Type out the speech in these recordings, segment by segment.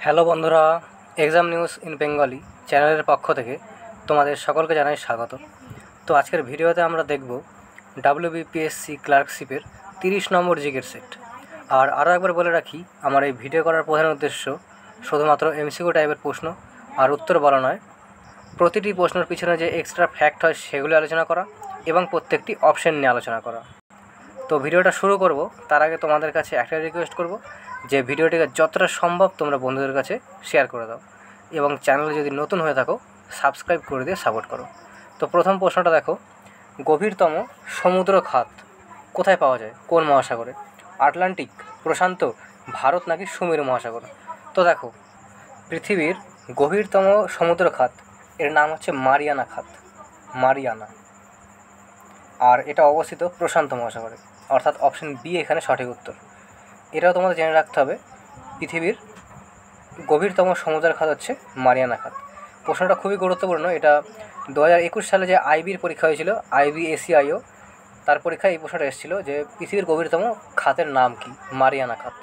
Hello বন্ধুরা, exam news in Bengali চ্যানেলের পক্ষ থেকে তোমাদের সকলকে জানাই স্বাগত। তো আজকের ভিডিওতে আমরা দেখব WBPSC ক্লার্কশিপের 30 নম্বর জিকের সেট। আর আরও একবার বলে রাখি, আমার এই ভিডিও করার প্রধান উদ্দেশ্য শুধুমাত্র এমসিকিউ টাইপের প্রশ্ন আর উত্তর বলা নয়, প্রতিটি প্রশ্নের পিছনে যে এক্সট্রা ফ্যাক্ট হয় সেগুলো আলোচনা করা এবং প্রত্যেকটি অপশন নিয়ে আলোচনা করা। তো ভিডিওটা শুরু করব তার আগে তোমাদের কাছে একটা রিকোয়েস্ট করব যে ভিডিওটিকে যতটা সম্ভব তোমরা বন্ধুদের কাছে শেয়ার করে দাও এবং চ্যানেলে যদি নতুন হয়ে থাকো সাবস্ক্রাইব করে দিয়ে সাপোর্ট করো। তো প্রথম প্রশ্নটা দেখো, গভীরতম সমুদ্র খাত কোথায় পাওয়া যায়, কোন মহাসাগরে? আটলান্টিক, প্রশান্ত, ভারত নাকি সুমেরু মহাসাগর? তো দেখো, পৃথিবীর গভীরতম সমুদ্র খাত এর নাম হচ্ছে মারিয়ানা খাত, মারিয়ানা। আর এটা অবস্থিত প্রশান্ত মহাসাগরে, অর্থাৎ অপশন বি এখানে সঠিক উত্তর। এটাও তোমাদের জেনে রাখতে হবে, পৃথিবীর গভীরতম সমুদ্রের খাত হচ্ছে মারিয়ানা খাত। প্রশ্নটা খুবই গুরুত্বপূর্ণ। এটা 2021 সালে যে আইবির পরীক্ষা হয়েছিল, IBACIO, তার পরীক্ষায় এই প্রশ্নটা এসেছিলো যে পৃথিবীর গভীরতম খাতের নাম কি? মারিয়ানা খাত।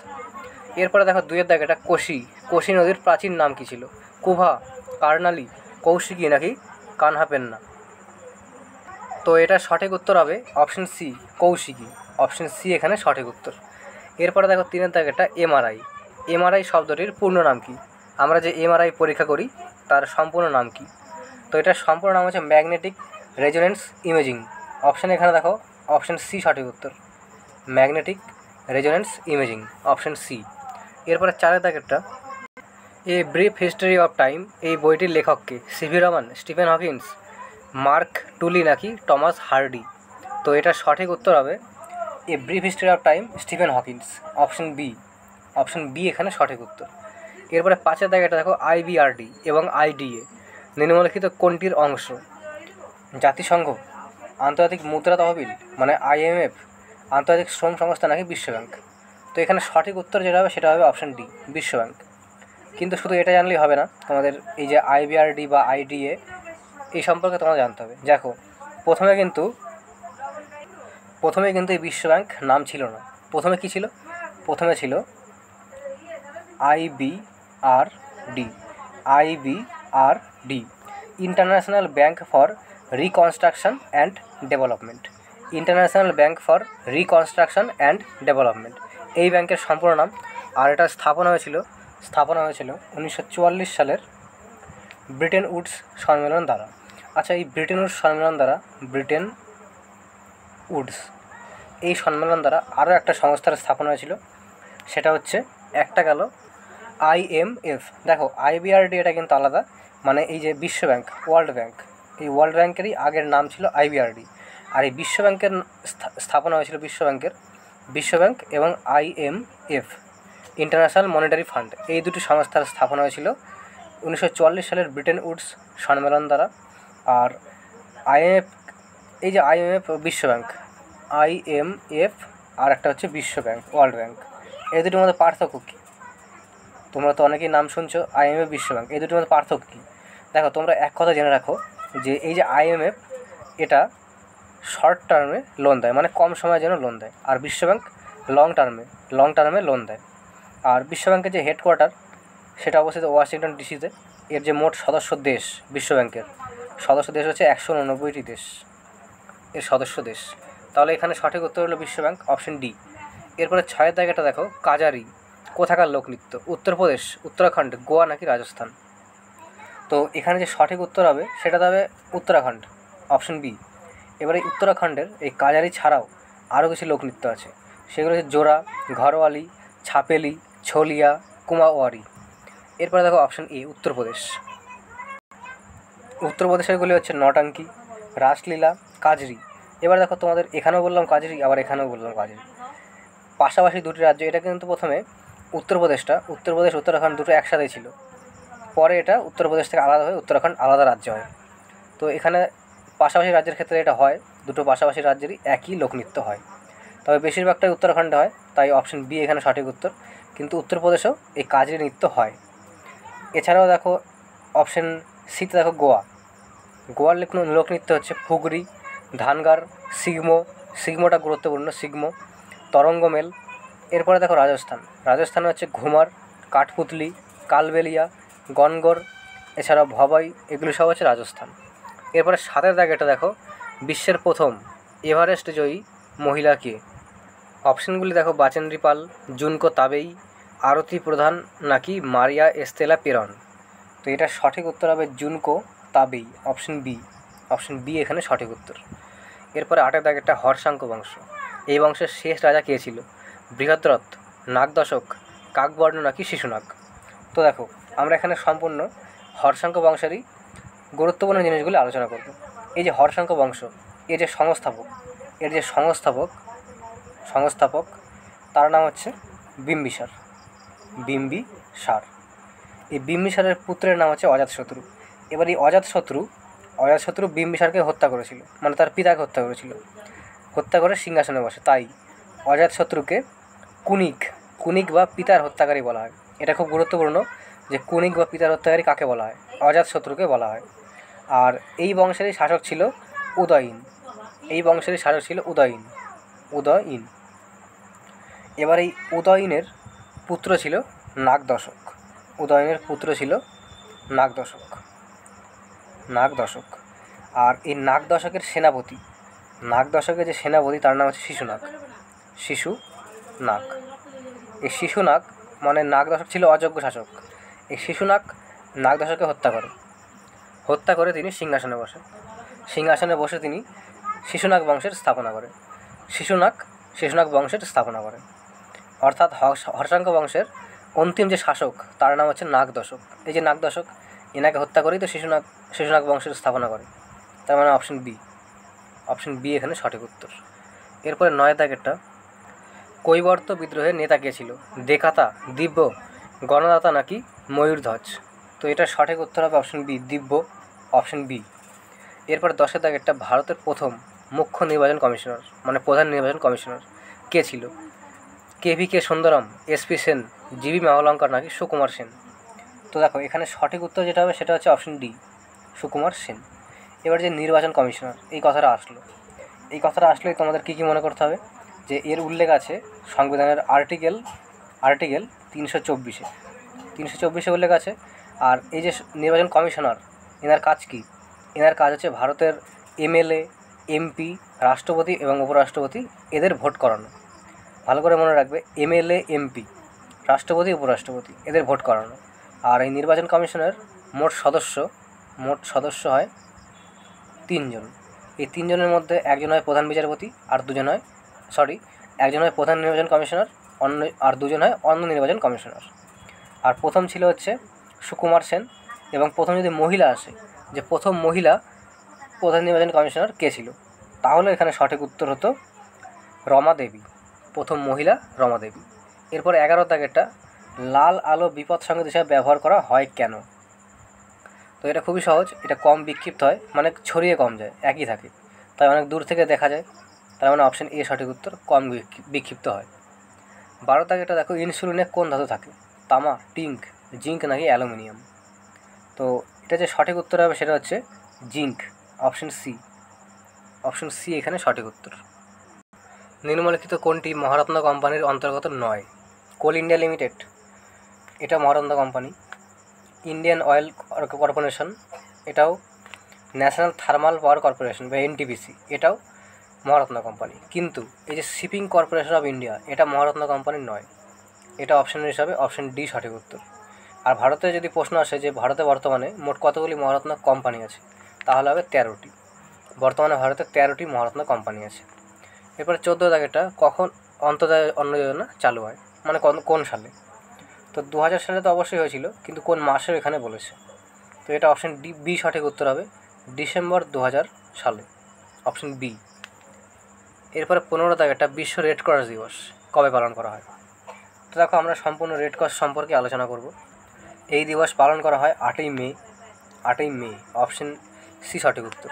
এরপরে দেখো দুইয়ের দাগ, এটা কোশি নদীর প্রাচীন নাম কি ছিল? কুভা, কার্নালি, কৌশিকী নাকি কানহাপেন্না? তো এটা সঠিক উত্তর হবে option C, Kaushiki. Option C এখানে সঠিক উত্তর। এরপরে দেখো তিনের দাগ, এটা এমআরআই শব্দটির পূর্ণ নাম কি? আমরা যে এমআরআই পরীক্ষা করি তার সম্পূর্ণ নাম কি? তো এটার সম্পূর্ণ নাম হচ্ছে ম্যাগনেটিক রেজোনেন্স ইমেজিং। অপশান এখানে দেখো অপশান সি সঠিক উত্তর, magnetic resonance imaging, option C. এরপরে চারের দাগেরটা, a brief history of time, এই বইটির লেখককে? C V Raman, Stephen Hawkins, Mark Tully নাকি টমাস হার্ডি? তো এটার সঠিক উত্তর হবে a brief history of time, Stephen Hawkins, option B. Option B এখানে সঠিক উত্তর। এরপরে পাঁচের দাগে এটা দেখো, IBRD এবং IDA নিম্নলিখিত কোনটির অংশ? জাতিসংঘ, আন্তর্জাতিক মুদ্রা তহবিল মানে IMF, আন্তর্জাতিক শ্রম সংস্থা নাকি বিশ্বব্যাংক? তো এখানে সঠিক উত্তর যেটা হবে সেটা হবে অপশন ডি, বিশ্বব্যাংক। কিন্তু শুধু এটা জানলেই হবে না, তোমাদের এই যে IBRD বা IDA এই সম্পর্কে তোমাদের জানতে হবে। দেখো, প্রথমে কিন্তু এই বিশ্বব্যাংক নাম ছিল না। প্রথমে কি ছিল? প্রথমে ছিল IBRD, international bank for reconstruction and development. International bank for reconstruction and development এই ব্যাংকের সম্পূর্ণ নাম। আর এটা স্থাপনা হয়েছিল 1944 সালের ব্রিটেন উডস সম্মেলন দ্বারা। আচ্ছা, এই ব্রিটেন উডস এই সম্মেলন দ্বারা আরও একটা সংস্থার স্থাপনা হয়েছিল, সেটা হচ্ছে একটা গেল IMF। দেখো, IBRD এটা কিন্তু আলাদা, মানে এই যে বিশ্বব্যাংক, ওয়ার্ল্ড ব্যাংক, এই ওয়ার্ল্ড ব্যাংকেরই আগের নাম ছিল IBRD। আর এই বিশ্বব্যাংকের স্থাপনা হয়েছিল বিশ্বব্যাংক এবং IMF, ইন্টারন্যাশনাল মনিটারি ফান্ড, এই দুটি সংস্থার স্থাপনা হয়েছিল 1944 সালের ব্রিটেন উডস সম্মেলন দ্বারা। আর IMF বিশ্বব্যাংক, IMF আর একটা হচ্ছে বিশ্বব্যাংক, ওয়ার্ল্ড ব্যাংক, এই দুটির মধ্যে পার্থক্য কী? তোমরা তো অনেকেই নাম শুনছো, IMF, বিশ্বব্যাংক, এই দুটির মধ্যে পার্থক্য কী? দেখো, তোমরা এক কথা জেনে রাখো যে এই যে IMF এটা শর্ট টার্মে লোন দেয়, মানে কম সময়ের জন্য লোন দেয়। আর বিশ্বব্যাংক লং টার্মে লোন দেয়। আর বিশ্বব্যাংকের যে হেডকোয়ার্টার সেটা অবস্থিত ওয়াশিংটন ডিসিতে। এর যে মোট সদস্য দেশ, বিশ্বব্যাংকের সদস্য দেশ হচ্ছে 189টি দেশ এর সদস্য দেশ। তাহলে এখানে সঠিক উত্তর হলো বিশ্বব্যাংক, অপশন ডি। এরপরে 6এর জায়গাটা দেখো, কাজারি কোথাকার লোকনৃত্য? উত্তরপ্রদেশ, উত্তরাখণ্ড, গোয়া নাকি রাজস্থান? তো এখানে যে সঠিক উত্তর হবে সেটা হবে উত্তরাখণ্ড, অপশন বি। এবারে উত্তরাখণ্ডের এই কাজারি ছাড়াও আরও কিছু লোকনৃত্য আছে, সেগুলো হচ্ছে জোরা, ঘরওয়ালি, ছাপেলি, ছলিয়া, কুমাওয়ারি। এরপরে দেখো অপশন এ, উত্তরপ্রদেশেরগুলি হচ্ছে নটাঙ্কি, রাসলীলা, কাজরি। এবার দেখো, তোমাদের এখানেও বললাম কাজরি, আবার এখানেও বললাম কাজরি, পাশাপাশি দুটি রাজ্য। এটা কিন্তু প্রথমে উত্তরপ্রদেশ উত্তরাখণ্ড দুটো একসাথেই ছিল, পরে এটা উত্তরপ্রদেশ থেকে আলাদা হয়ে উত্তরাখণ্ড আলাদা রাজ্য হয়। তো এখানে পাশাপাশি রাজ্যের ক্ষেত্রে এটা হয়, দুটো পাশাপাশি রাজ্যেরই একই লোকনৃত্য হয়, তবে বেশিরভাগটাই উত্তরাখণ্ডে হয়, তাই অপশন বি এখানে সঠিক উত্তর। কিন্তু উত্তরপ্রদেশেও এই কাজরি নৃত্য হয়। এছাড়াও দেখো অপশন সিতে দেখো, গোয়ার লোকনৃত্য হচ্ছে ফুগরি, ধানগার, সিগমোটা গুরুত্বপূর্ণ, তরঙ্গমেল। এরপরে দেখো রাজস্থানে হচ্ছে ঘুমার, কাঠপুতলি, কালবেলিয়া, গনগর, এছাড়াও ভবাই, এগুলো সব হচ্ছে রাজস্থান। এরপরে 7 দাগেটা দেখো, বিশ্বের প্রথম এভারেস্ট জয়ী মহিলা কে? অপশানগুলি দেখো, বাচেন্দ্রী পাল, জুনকো তাবেই, আরতি প্রধান নাকি মারিয়া এস্তেলা পেরন। তো এটা সঠিক উত্তর হবে জুনকো তাবেই, অপশন বি এখানে সঠিক উত্তর। এরপরে 8 দাগেরটা হর্ষাঙ্ক বংশ, এই বংশের শেষ রাজা কে ছিল? বৃহদ্রথ, নাগদশক, কাকবর্ণ নাকি শিশুনাগ। তো দেখো আমরা এখানে সম্পূর্ণ হর্ষাঙ্ক বংশেরই গুরুত্বপূর্ণ জিনিসগুলি আলোচনা করব। এই যে হর্ষাঙ্ক বংশ, এর যে সংস্থাপক তার নাম হচ্ছে বিম্বিসার। এই বিম্বিসারের পুত্রের নাম হচ্ছে অজাতশত্রু। এবার এই অজাতশত্রু বিম্বিসারকে হত্যা করেছিল, মানে তার পিতাকে হত্যা করেছিল, হত্যা করে সিংহাসনে বসে। তাই অজাতশত্রুকে কুনিক বা পিতার হত্যাকারী বলা হয়। এটা খুব গুরুত্বপূর্ণ যে কুনিক বা পিতার হত্যাকারী কাকে বলা হয়? অজাতশত্রুকে বলা হয়। আর এই বংশেরই শাসক ছিল উদয়ন। এবার এই উদয়নের পুত্র ছিল নাগদশক। আর এই নাগদশকের যে সেনাপতি তার নাম হচ্ছে শিশুনাগ। এই শিশুনাগ মানে নাগদশক ছিল অযোগ্য শাসক। এই শিশুনাগ নাগদশককে হত্যা করে তিনি সিংহাসনে বসে তিনি শিশুনাগ বংশের স্থাপনা করেন। অর্থাৎ হর্ষাঙ্ক বংশের অন্তিম যে শাসক তার নাম হচ্ছে নাগদশক। এই যে নাগদশক, এনাকে হত্যা করেই তো শিশুনাগ বংশের স্থাপনা করে। তার মানে অপশন বি এখানে সঠিক উত্তর। এরপরে 9 দাগেরটা, কৈবর্ত বিদ্রোহের নেতা কে ছিল? দেখাতা, দিব্য, গণদাতা নাকি ময়ূরধ্বজ। তো এটা সঠিক উত্তর হবে অপশন বি। এরপর 10 দাগেরটা, ভারতের প্রথম মুখ্য নির্বাচন কমিশনার মানে প্রধান নির্বাচন কমিশনার কে ছিল? KVK Sundaram, SP Sen, GB মাওলঙ্কর নাকি সুকুমার সেন। তো দেখো এখানে সঠিক উত্তর যেটা হবে সেটা হচ্ছে অপশন ডি, সুকুমার সেন। এবার যে নির্বাচন কমিশনার এই কথাটা আসলেই তোমাদের কী মনে করতে হবে? যে এর উল্লেখ আছে সংবিধানের আর্টিকেল 324-এ উল্লেখ আছে। আর এই যে নির্বাচন কমিশনার, এনার কাজ কি? এনার কাজ হচ্ছে ভারতের MLA, MP, রাষ্ট্রপতি এবং উপরাষ্ট্রপতি এদের ভোট করানো। ভালো করে মনে রাখবে, MLA, MP, রাষ্ট্রপতি, উপরাষ্ট্রপতি এদের ভোট করানো। আর এই নির্বাচন কমিশনের মোট সদস্য হয় 3 জন। এই 3 জনের মধ্যে একজন হয় প্রধান বিচারপতি, একজন হয় প্রধান নির্বাচন কমিশনার, আর 2 জন হয় অন্য নির্বাচন কমিশনার। আর প্রথম ছিল হচ্ছে সুকুমার সেন। এবং প্রথম যদি মহিলা আসে, যে প্রথম মহিলা প্রধান নির্বাচন কমিশনার কে ছিল? তাহলে এখানে সঠিক উত্তর হতো রমা দেবী, প্রথম মহিলা রমা দেবী। এরপর 11 দাগেরটা, লাল আলো বিপদ সংকেত হিসাবে ব্যবহার করা হয় কেন? তো এটা খুবই সহজ, এটা কম বিক্ষিপ্ত হয়, মানে ছড়িয়ে কম যায়, একই থাকে, তাই অনেক দূর থেকে দেখা যায়। তার মানে অপশন এ সঠিক উত্তর, কম বিক্ষিপ্ত হয়। 12 দাগেরটা দেখো, ইনসুলিনে কোন ধাতু থাকে? তামা, জিঙ্ক নাকি অ্যালুমিনিয়াম। তো এটা যে সঠিক উত্তর হবে সেটা হচ্ছে জিঙ্ক, অপশন সি এখানে সঠিক উত্তর। নিম্নলিখিত কোনটি মহারত্ন কোম্পানির অন্তর্গত নয়? কোল ইন্ডিয়া লিমিটেড, এটা Maharatna company. Indian oil corporation, এটাও। ন্যাশনাল থার্মাল পাওয়ার কর্পোরেশন বা NTPC, এটাও মহারত্ন কোম্পানি। কিন্তু এই যে শিপিং কর্পোরেশন অফ ইন্ডিয়া, এটা মহারত্ন কোম্পানি নয়। এটা অপশনের হিসাবে অপশন ডি সঠিক উত্তর। আর ভারতে যদি প্রশ্ন আসে যে ভারতে বর্তমানে মোট কতগুলি মহারত্ন কোম্পানি আছে, তাহলে হবে 13টি। বর্তমানে ভারতে 13টি মহারত্ন কোম্পানি আছে। এরপরে 14 দাগেরটা, কখন অন্তর্জাতীয় অন্ন যোজনা চালু হয়, মানে কোন সালে? তো 2000 সালে তো অবশ্যই হয়েছিল, কিন্তু কোন মাসে এখানে বলেছে। তো এটা অপশন বি সঠিক উত্তর হবে, ডিসেম্বর 2000 সালে, অপশন বি। এরপরে 15 দাগেরটা, বিশ্ব রেড ক্রস দিবস কবে পালন করা হয়? তো দেখো আমরা সম্পূর্ণ রেড ক্রস সম্পর্কে আলোচনা করব। এই দিবস পালন করা হয় 8ই মে, অপশন সি সঠিক উত্তর।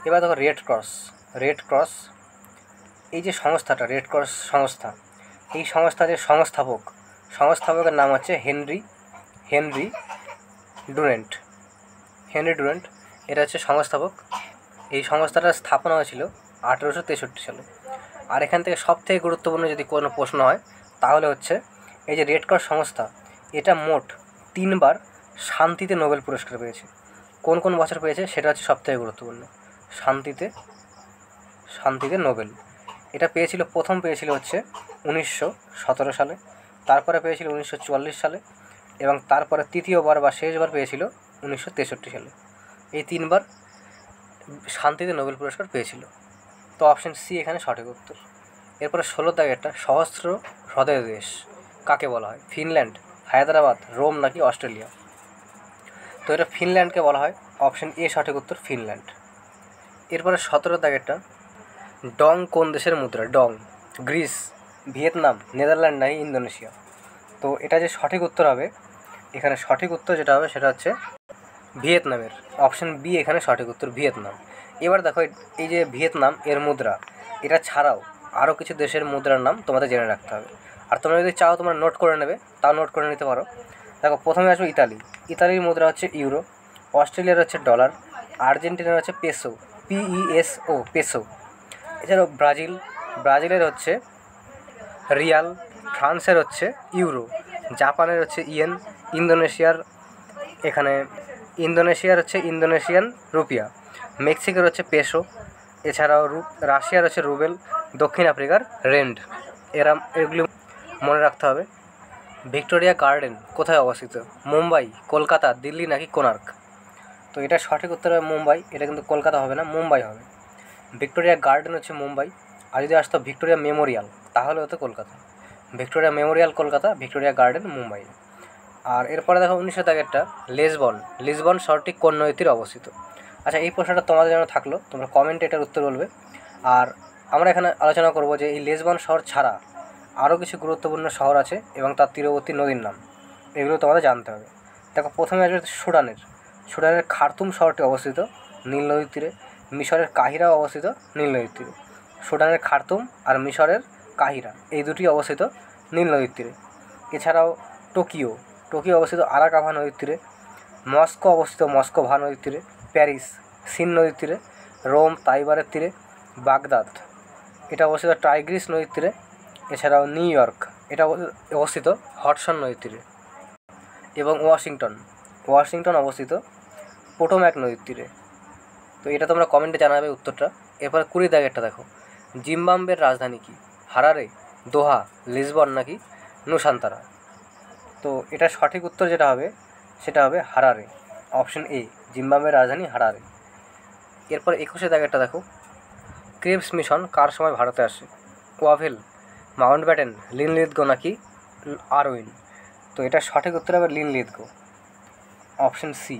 এবার দেখো রেড ক্রস এই যে সংস্থাটা, রেড ক্রস সংস্থা, এই সংস্থার যে সংস্থাপকের নাম হচ্ছে হেনরি ডুরেন্ট। এটা হচ্ছে সংস্থাপক। এই সংস্থাটার স্থাপনা হয়েছিল 1863 সালে। আর এখান থেকে সবথেকে গুরুত্বপূর্ণ যদি কোনো প্রশ্ন হয় তাহলে হচ্ছে এই যে রেড ক্রস সংস্থা, এটা মোট 3বার শান্তিতে নোবেল পুরস্কার পেয়েছে। কোন কোন বছর পেয়েছে সেটা হচ্ছে সবথেকে গুরুত্বপূর্ণ। শান্তিতে নোবেল এটা প্রথম পেয়েছিল হচ্ছে 1917 সালে, তারপরে পেয়েছিল 1944 সালে, এবং তারপরে তৃতীয়বার বা শেষবার পেয়েছিল 1963 সালে। এই 3বার শান্তিতে নোবেল পুরস্কার পেয়েছিল। তো অপশন সি এখানে সঠিক উত্তর। এরপরে 16 দাগেরটা, সহস্র হ্রদের দেশ কাকে বলা হয়? ফিনল্যান্ড, হায়দ্রাবাদ, রোম নাকি অস্ট্রেলিয়া? তো এটা ফিনল্যান্ডকে বলা হয়। অপশন এ সঠিক উত্তর, ফিনল্যান্ড। এরপরে 17 দাগেরটা, ডং কোন দেশের মুদ্রা? ডং গ্রিস, ভিয়েতনাম, নেদারল্যান্ড নাকি ইন্দোনেশিয়া? তো এটা যে সঠিক উত্তর হবে, এখানে সঠিক উত্তর যেটা হবে সেটা হচ্ছে ভিয়েতনামের। অপশন বি এখানে সঠিক উত্তর, ভিয়েতনাম। এবার দেখো, এই যে ভিয়েতনাম এর মুদ্রা, এটা ছাড়াও আরও কিছু দেশের মুদ্রার নাম তোমাদের জেনে রাখতে হবে। আর তোমরা যদি চাও তোমরা নোট করে নেবে, তাও নোট করে নিতে পারো। দেখো, প্রথমে আসবে ইতালি। ইতালির মুদ্রা হচ্ছে ইউরো। অস্ট্রেলিয়ার হচ্ছে ডলার। আর্জেন্টিনার হচ্ছে পেসো, PESO, পেসো। এছাড়াও ব্রাজিলের হচ্ছে রিয়াল। ফ্রান্সের হচ্ছে ইউরো। জাপানের হচ্ছে ইয়েন। ইন্দোনেশিয়ার হচ্ছে ইন্দোনেশিয়ান রুপিয়া। মেক্সিকোর হচ্ছে পেসো। এছাড়াও রাশিয়ার হচ্ছে রুবেল। দক্ষিণ আফ্রিকার রেন্ড। এগুলি মনে রাখতে হবে। ভিক্টোরিয়া গার্ডেন কোথায় অবস্থিত? মুম্বাই, কলকাতা, দিল্লি নাকি কোণার্ক? তো এটা সঠিক উত্তর হবে মুম্বাই। এটা কিন্তু কলকাতা হবে না, মুম্বাই হবে। ভিক্টোরিয়া গার্ডেন হচ্ছে মুম্বাই। আর যদি আসতো ভিক্টোরিয়া মেমোরিয়াল, তাহলে হতো Kolkata. Victoria Memorial Kolkata, Victoria garden Mumbai. আর এরপরে দেখো 19 দাগেরটা, লিসবন শহরটি কোন নদীর অবস্থিত? আচ্ছা, এই প্রশ্নটা তোমাদের জন্য থাকলো, তোমরা কমেন্টে এটার উত্তর বলবে। আর আমরা এখানে আলোচনা করব যে এই লিসবন শহর ছাড়া আরও কিছু গুরুত্বপূর্ণ শহর আছে এবং তার তীরবর্তী নদীর নাম, এগুলো তোমাদের জানতে হবে। দেখো, প্রথমে আসবে সুডানের খার্তুম শহরটি অবস্থিত নীল নদীর তীরে। মিশরের কাহিরাও অবস্থিত নীল নদীর তীরে। সুডানের খার্তুম আর মিশরের কাহিরা, এই দুটি অবস্থিত নীল নদীর তীরে। এছাড়াও টোকিও অবস্থিত আরাকাভা নদীর তীরে। মস্কো অবস্থিত মস্কোভা নদীর তীরে। প্যারিস সিন নদীর তীরে। রোম তাইবারের তীরে। বাগদাদ এটা অবস্থিত টাইগ্রিস নদীর তীরে। এছাড়াও নিউ ইয়র্ক এটা অবস্থিত হডসন নদীর তীরে। এবং ওয়াশিংটন অবস্থিত পোটোম্যাক নদীর তীরে। তো এটা তোমরা কমেন্টে জানাবে উত্তরটা। এরপরে 20 দাগেরটা দেখো, জিম্বাবুয়ের রাজধানী কি? হারারে, দোহা, লিসবন নাকি নুসান্তারা? তো এটা সঠিক উত্তর যেটা হবে সেটা হবে হারারে। অপশন এ, জিম্বাবুয়ের রাজধানী হারারে। এরপর 21 দাগেরটা দেখো, ক্রিপস মিশন কার সময় ভারতে আসে? ওয়াভেল, মাউন্টব্যাটেন, লিনলিথগো নাকি আরউইন? তো এটা সঠিক উত্তর হবে লিনলিথগো। অপশন সি,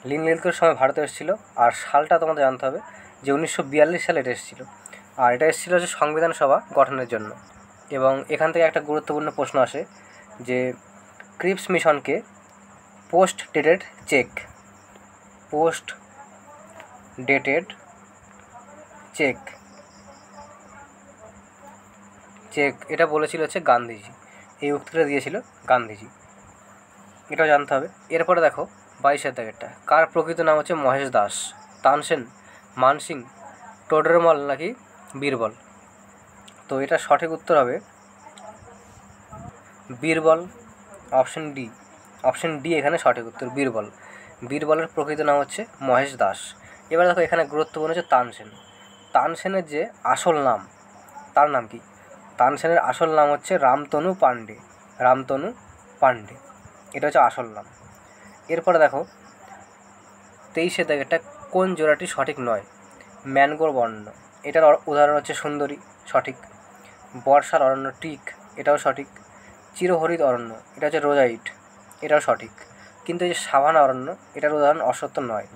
লিনলিথগোর সময় ভারতে এসেছিলো। আর সালটা তোমাদের জানতে হবে যে 1942 সালে এটা এসেছিলো। আর এটা এসেছিলো হচ্ছে সংবিধান সভা গঠনের জন্য। এবং এখান থেকে একটা গুরুত্বপূর্ণ প্রশ্ন আসে যে ক্রিপস মিশনকে পোস্ট ডেটেড চেক এটা বলেছিল হচ্ছে গান্ধীজি। এই উক্তিটা দিয়েছিল গান্ধীজি, এটাও জানতে হবে। এরপরে দেখো 22 দাগেরটা, কার প্রকৃত নাম হচ্ছে মহেশ দাস? তানসেন, মানসিং, টোডরমল নাকি বীরবল? তো এটা সঠিক উত্তর হবে বীরবল। অপশন ডি এখানে সঠিক উত্তর, বীরবলের প্রকৃত নাম হচ্ছে মহেশ দাস। এবার দেখো, এখানে গুরুত্বপূর্ণ হচ্ছে তানসেনের যে আসল নাম, তার নাম কি? তানসেনের আসল নাম হচ্ছে রামতনু পান্ডে। এটা হচ্ছে আসল নাম। এরপরে দেখো 23 দাগেরটা, কোন জোড়াটি সঠিক নয়? ম্যানগ্রোভ অরণ্য, এটার উদাহরণ হচ্ছে সুন্দরী, সঠিক। বর্ষার অরণ্য, টিক, এটাও সঠিক। চিরহরিত অরণ্য, এটা হচ্ছে রোজাইট, এটাও সঠিক। কিন্তু এই যে সাভানা অরণ্য, এটার উদাহরণ অসত্য নয়,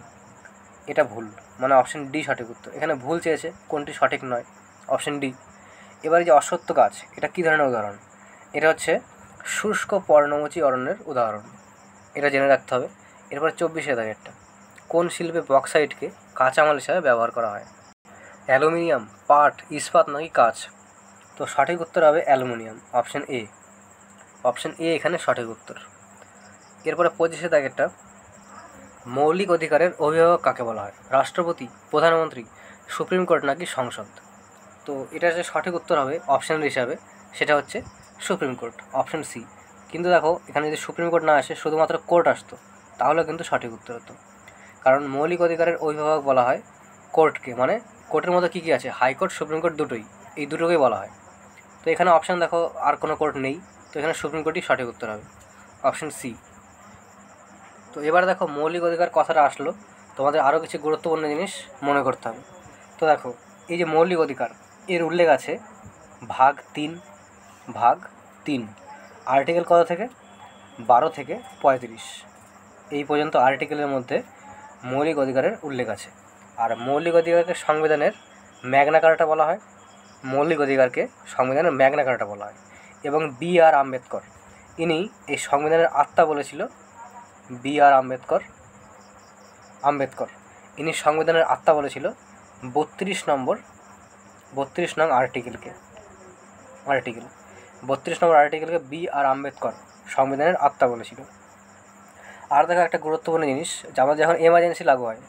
এটা ভুল। মানে অপশন ডি সঠিক উত্তর। এখানে ভুল চেয়েছে, কোনটি সঠিক নয়? Option D. এবারে যে অশ্বত্থ গাছ, এটা কী ধরনের উদাহরণ? এটা হচ্ছে শুষ্ক পর্ণমোচী অরণ্যের উদাহরণ, এটা জেনে রাখতে হবে। এরপর 24 দাগেরটা, কোন শিল্পে বক্সাইটকে কাঁচামাল হিসাবে ব্যবহার করা হয়? অ্যালুমিনিয়াম, পাট, ইস্পাত নাকি কাঁচ? তো সঠিক উত্তর হবে অ্যালুমিনিয়াম। অপশন এ এখানে সঠিক উত্তর। এরপরে 25 দাগেরটা, মৌলিক অধিকারের অভিভাবক কাকে বলা হয়? রাষ্ট্রপতি, প্রধানমন্ত্রী, সুপ্রিম কোর্ট নাকি সংসদ? তো এটা যে সঠিক উত্তর হবে অপশান হিসাবে সেটা হচ্ছে সুপ্রিম কোর্ট, অপশন সি। কিন্তু দেখো এখানে যদি সুপ্রিম কোর্ট না আসে, শুধুমাত্র কোর্ট আসতো, তাহলেও কিন্তু সঠিক উত্তর হতো। কারণ মৌলিক অধিকারের অভিভাবক বলা হয় কোর্টকে, মানে কোর্টের মধ্যে কী কী আছে, হাইকোর্ট সুপ্রিম কোর্ট দুটোই, এই দুটোকেই বলা হয়। তো এখানে অপশান দেখো আর কোনো কোর্ট নেই, তো এখানে সুপ্রিম কোর্টই সঠিক উত্তর হবে, অপশান সি। তো এবার দেখো মৌলিক অধিকার কথাটা আসলো, তোমাদের আরও কিছু গুরুত্বপূর্ণ জিনিস মনে করতে হবে। তো দেখো এই যে মৌলিক অধিকার, এর উল্লেখ আছে ভাগ 3 আর্টিকেল কত থেকে, 12 থেকে 35 এই পর্যন্ত আর্টিকেলের মধ্যে মৌলিক অধিকারের উল্লেখ আছে। আর মৌলিক অধিকারকে সংবিধানের ম্যাগনা কার্টা বলা হয়, মৌলিক অধিকারকে সংবিধানের ম্যাগনা কার্টা বলা হয়। এবং B.R. আম্বেদকর, ইনি এই সংবিধানের আত্মা বলেছিল। B.R. আম্বেদকর ইনি সংবিধানের আত্মা বলেছিল 32 নং আর্টিকেল 32 নম্বর আর্টিকেলকে B.R. আম্বেদকর সংবিধানের আত্মা বলেছিল। আর দেখো একটা গুরুত্বপূর্ণ জিনিস, যেমন যখন এমার্জেন্সি লাগু হয়,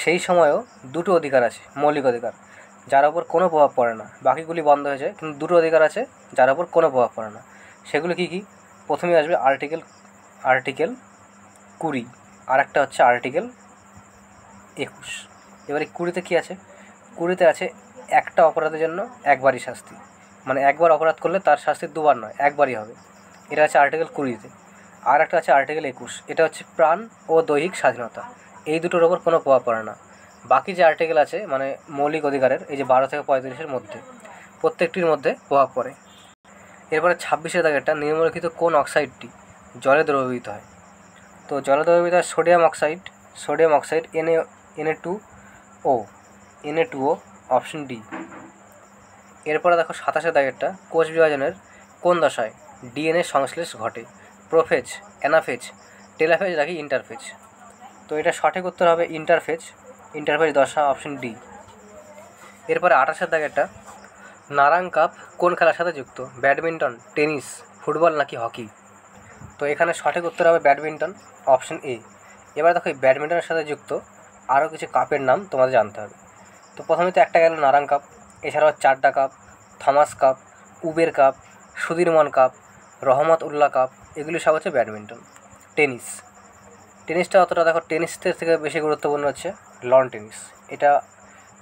সেই সময়ও দুটো অধিকার আছে মৌলিক অধিকার, যার ওপর কোনো প্রভাব পড়ে না, বাকিগুলি বন্ধ হয়ে যায়, কিন্তু দুটো অধিকার আছে যার ওপর কোনো প্রভাব পড়ে না। সেগুলো কী কী? প্রথমেই আসবে আর্টিকেল 20, আর একটা হচ্ছে আর্টিকেল 21। এবারে 20তে কী আছে? 20তে আছে একটা অপরাধের জন্য একবারই শাস্তি, মানে একবার অপরাধ করলে তার শাস্তি দুবার নয়, একবারই হবে। এটা আছে আর্টিকেল 20তে। আর একটা আছে আর্টিকেল 21, এটা হচ্ছে প্রাণ ও দৈহিক স্বাধীনতা, এই দুটোর ওপর কোনো প্রভাব পড়ে না। বাকি যে আর্টিকেল আছে মানে মৌলিক অধিকারের, এই যে 12 থেকে 35-এর মধ্যে প্রত্যেকটির মধ্যে প্রভাব পড়ে। এরপরে 26-এর দাগেরটা, নিম্নলিখিত কোন অক্সাইডটি জলে দ্রবীভূত হয়? তো জলে দ্রবীভূত হয় sodium oxide Na2O, option D. এরপরে দেখো 27-এর দাগেরটা, কোষ বিভাজনের কোন দশায় ডিএনএ সংশ্লেষ ঘটে? প্রোফেজ, অ্যানাফেজ, টেলোফেজ নাকি ইন্টারফেজ? তো এটা সঠিক উত্তর হবে ইন্টারফেজ দশা, অপশন ডি। এরপরে 28-এর দাগেরটা, নারাং কাপ কোন খেলার সাথে যুক্ত? ব্যাডমিন্টন, টেনিস, ফুটবল নাকি হকি? তো এখানে সঠিক উত্তর হবে ব্যাডমিন্টন, অপশন এ। এবার দেখো এই ব্যাডমিন্টনের সাথে যুক্ত আরও কিছু কাপের নাম তোমাদের জানতে হবে। তো প্রথমে তো একটা গেল নারাং কাপ, এছাড়াও Chadha cup, Thomas cup, Uber cup, Sudirman cup, Rahmat Ullah cup, এগুলি সব হচ্ছে ব্যাডমিন্টন। টেনিসটা অতটা দেখো, টেনিসের থেকে বেশি গুরুত্বপূর্ণ হচ্ছে লন টেনিস। এটা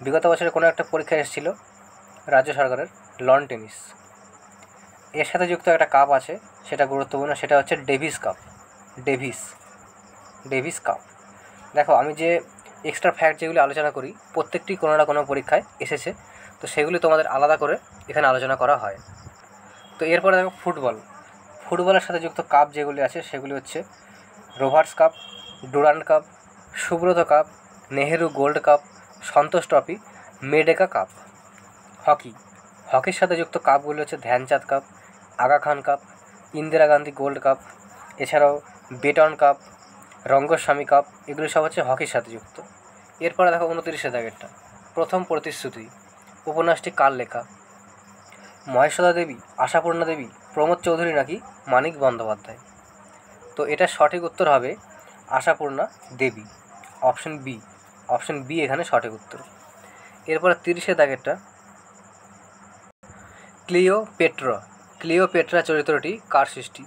বিগত বছরে কোনো একটা পরীক্ষা এসেছিলো রাজ্য সরকারের, লন টেনিস। এর সাথে যুক্ত একটা কাপ আছে, সেটা গুরুত্বপূর্ণ, সেটা হচ্ছে ডেভিস কাপ। দেখো আমি যে এক্সট্রা ফ্যাক্ট যেগুলি আলোচনা করি, প্রত্যেকটি কোনো না কোনো পরীক্ষায় এসেছে, তো সেগুলি তোমাদের আলাদা করে এখানে আলোচনা করা হয়। তো এরপরে দেখো ফুটবলের সাথে যুক্ত কাপ যেগুলি আছে সেগুলি হচ্ছে Rovers cup, Durand cup, Subroto cup, Nehru gold cup, Santosh trophy, Merdeka cup. হকির সাথে যুক্ত কাপগুলি হচ্ছে Dhyanchand cup, Aga Khan cup, Indira Gandhi gold cup, এছাড়াও বেটন কাপ, রঙ্গস্বামী কাপ, এগুলি সব হচ্ছে হকির সাথে যুক্ত। এরপরে দেখো 29-এর দাগেরটা, প্রথম প্রতিশ্রুতি উপন্যাসটি কার লেখা? মহেশ্বরা দেবী, আশাপূর্ণা দেবী, প্রমোদ চৌধুরী নাকি মানিক বন্দ্যোপাধ্যায়? তো এটা সঠিক উত্তর হবে আশাপূর্ণা দেবী, অপশন বি এখানে সঠিক উত্তর। এরপরে 30-এর দাগেরটা, ক্লিওপেট্রা চরিত্রটি কার সৃষ্টি?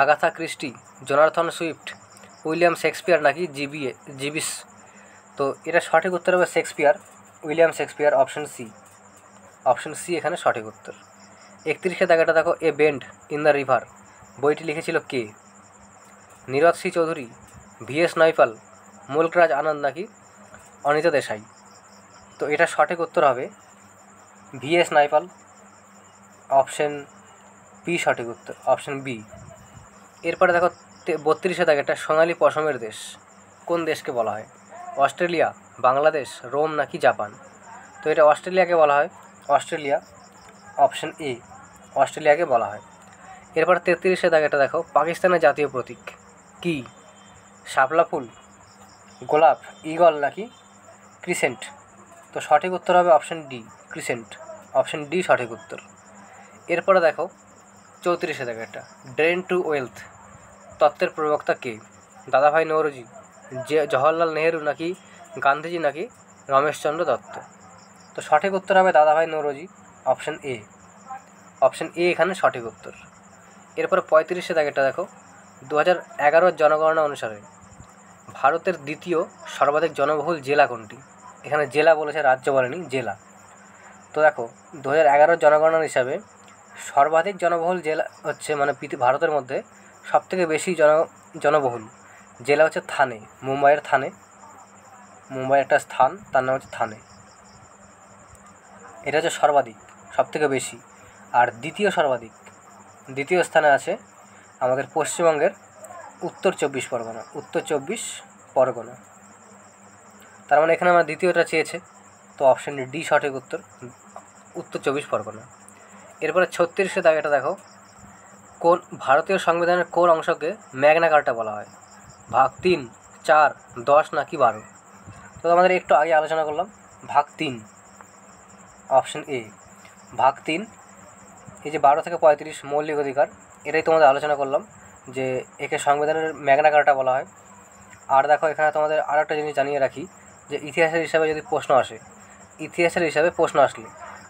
Agatha Christie, Jonathan Swift, William Shakespeare নাকি জিবিস? তো এটা সঠিক উত্তর হবে উইলিয়াম শেক্সপিয়ার, অপশন সি এখানে সঠিক উত্তর। 31-এর দাগেরটা দেখো, এ বেন্ড ইন দ্য রিভার বইটি লিখেছিল কে? নীরদ সি চৌধুরী, ভিএস নয়পাল, মুলকরাজ আনন্দ নাকি অনিতা দেশাই? তো এটা সঠিক উত্তর হবে ভিএস নয়পাল, অপশন বি সঠিক উত্তর, অপশন বি। এরপরে দেখো 32-এর দাগেরটা, সোনালি পশমের দেশ কোন দেশকে বলা হয়? অস্ট্রেলিয়া, বাংলাদেশ, রোম নাকি জাপান? তো এটা অস্ট্রেলিয়াকে বলা হয়, অপশন এ, অস্ট্রেলিয়াকে বলা হয়। এরপর 33-এর দাগেরটা দেখো, পাকিস্তানের জাতীয় প্রতীক কি? শাপলা ফুল, গোলাপ, ঈগল নাকি ক্রিসেন্ট? তো সঠিক উত্তর হবে option D, crescent, option D সঠিক উত্তর। এরপরে দেখো 34-এর দাগেরটা, ড্রেন টু ওয়েলথ তত্ত্বের প্রবক্তা কে? দাদাভাই নৌরোজি, জওহরলাল নেহেরু নাকি গান্ধীজি নাকি রমেশচন্দ্র দত্ত? তো সঠিক উত্তর হবে দাদাভাই নৌরোজি, অপশন এ এখানে সঠিক উত্তর। এরপরে 35 দাগেরটা দেখো, 2011 জনগণনা অনুসারে ভারতের দ্বিতীয় সর্বাধিক জনবহুল জেলা কোনটি? এখানে জেলা বলেছে, রাজ্য বলেনি, জেলা। তো দেখো 2011 জনগণনা হিসাবে সর্বাধিক জনবহুল জেলা হচ্ছে মানে ভারতের মধ্যে সবথেকে বেশি জনবহুল জেলা হচ্ছে থানে, মুম্বাইয়ের থানে। মুম্বাইয়ের একটা স্থান, তার নাম হচ্ছে থানে। এটা হচ্ছে সর্বাধিক, সবথেকে বেশি। আর দ্বিতীয় স্থানে আছে আমাদের পশ্চিমবঙ্গের উত্তর 24 পরগনা। তার মানে এখানে আমার দ্বিতীয়টা চেয়েছে, তো অপশন ডি সঠিক উত্তর, উত্তর 24 পরগনা। এরপরে 36 দাগেটা দেখো, কোন ভারতীয় সংবিধানের কোন অংশকে ম্যাগনা কার্টা বলা হয়? ভাগ 3, 4, 10 নাকি 12? তো আমাদের একটু আগে আলোচনা করলাম ভাগ 3, অপশন এ ভাগ 3। এই যে 12 থেকে 35 মৌলিক অধিকার, এটাই তোমাদের আলোচনা করলাম যে একে সংবিধানের ম্যাগনা কার্টা বলা হয়। আর দেখো এখানে তোমাদের আর একটা জিনিস জানিয়ে রাখি যে ইতিহাসের হিসাবে প্রশ্ন আসলে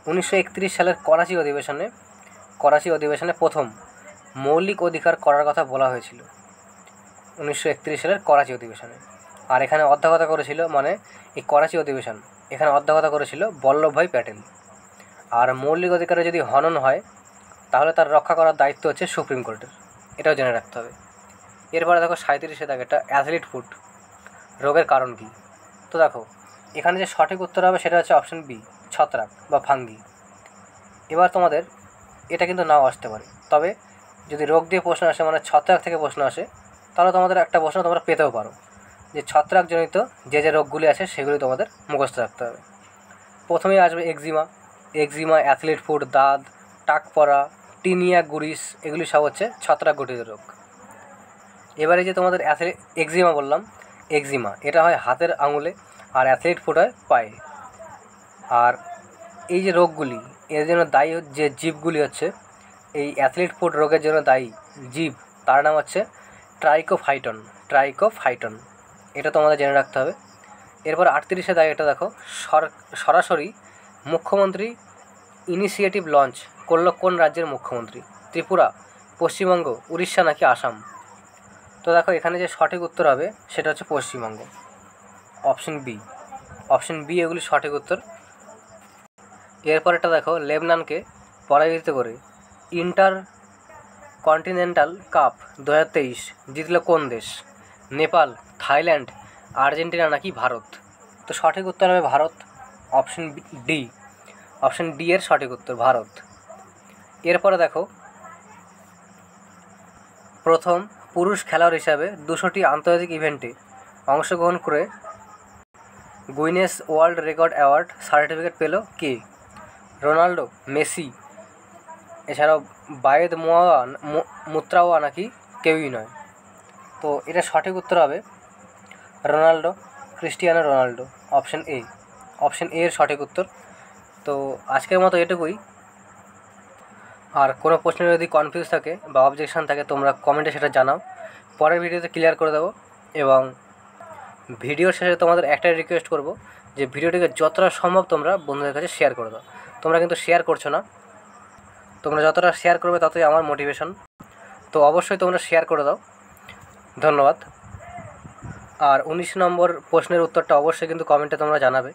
1931 সালের করাচি অধিবেশনে প্রথম মৌলিক অধিকার করার কথা বলা হয়েছিল 1931 সালের করাচি অধিবেশনে। আর এখানে অধ্যক্ষতা করেছিল, মানে এই করাচি অধিবেশন, এখানে অধ্যক্ষতা করেছিল বল্লভভাই প্যাটেল। আর মৌলিক অধিকারে যদি হনন হয় তাহলে তার রক্ষা করার দায়িত্ব হচ্ছে সুপ্রিম কোর্টের, এটাও জেনে রাখতে হবে। এরপরে দেখো 37 দাগেরটা, অ্যাথলিট ফুট রোগের কারণ কী? তো দেখো এখানে যে সঠিক উত্তর হবে সেটা হচ্ছে অপশন বি, ছত্রাক বা ফাঙ্গি। এবার তোমাদের এটা কিন্তু নাও আসতে পারে, তবে যদি রোগ দিয়ে প্রশ্ন আসে, মানে ছত্রাক থেকে প্রশ্ন আসে, তাহলে তোমাদের একটা প্রশ্ন তোমরা পেতেও পারো যে ছত্রাকজনিত যে রোগগুলি আছে সেগুলি তোমাদের মুখস্থ রাখতে হবে। প্রথমেই আসবে এক্সিমা, অ্যাথলিট ফুট, দাঁত, টাক পড়া, টিনিয়া গুরিস, এগুলি সব হচ্ছে ছত্রাক গঠিত রোগ। এবারে যে তোমাদের এক্সিমা বললাম, এক্সিমা এটা হয় হাতের আঙুলে, আর অ্যাথলিট ফুট হয় পায়ে। আর এই যে রোগগুলি, এর জন্য দায়ী যে জীবগুলি হচ্ছে, এই অ্যাথলিট ফুট রোগের জন্য দায়ী জীব, তার নাম হচ্ছে ট্রাইকোফাইটন। এটা তোমাদের জেনে রাখতে হবে। এরপর 38 দাগেরটা দেখো, সরাসরি মুখ্যমন্ত্রী ইনিশিয়েটিভ লঞ্চ করলো কোন রাজ্যের মুখ্যমন্ত্রী? ত্রিপুরা, পশ্চিমবঙ্গ, উড়িষ্যা নাকি আসাম? তো দেখো এখানে যে সঠিক উত্তর হবে সেটা হচ্ছে পশ্চিমবঙ্গ, অপশন বি এগুলি সঠিক উত্তর। এরপরেটা দেখো, লেবনানকে পরাজিত করে ইন্টার কন্টিনেন্টাল কাপ 2023 জিতল কোন দেশ? নেপাল, থাইল্যান্ড, আর্জেন্টিনা নাকি ভারত? তো সঠিক উত্তর হবে ভারত, অপশন ডি এর সঠিক উত্তর ভারত। এরপরে দেখো, প্রথম পুরুষ খেলোয়াড় হিসাবে 200টি আন্তর্জাতিক ইভেন্টে অংশগ্রহণ করে গুইনেস ওয়ার্ল্ড রেকর্ড অ্যাওয়ার্ড সার্টিফিকেট পেল কে? রোনাল্ডো, মেসি, এছাড়াও বায়েদ মুত্রাওয়া নাকি কেউই নয়? তো এটা সঠিক উত্তর হবে Ronaldo, Cristiano Ronaldo, option A এর সঠিক উত্তর। তো আজকের মতো এটুকুই। আর কোনো প্রশ্নে যদি কনফিউজ থাকে বা অবজেকশান থাকে তোমরা কমেন্টে সেটা জানাও, পরের ভিডিওতে ক্লিয়ার করে দেবো। এবং ভিডিওর শেষে তোমাদের একটাই রিকোয়েস্ট করব যে ভিডিওটিকে যতটা সম্ভব তোমরা বন্ধুদের কাছে শেয়ার করে দাও। তোমরা কিন্তু শেয়ার করছো না, তোমরা যতটা শেয়ার করবে ততই আমার মোটিভেশন। তো অবশ্যই তোমরা শেয়ার করে দাও, ধন্যবাদ। আর 19 নম্বর প্রশ্নের উত্তরটা অবশ্যই কিন্তু কমেন্টে তোমরা জানাবে।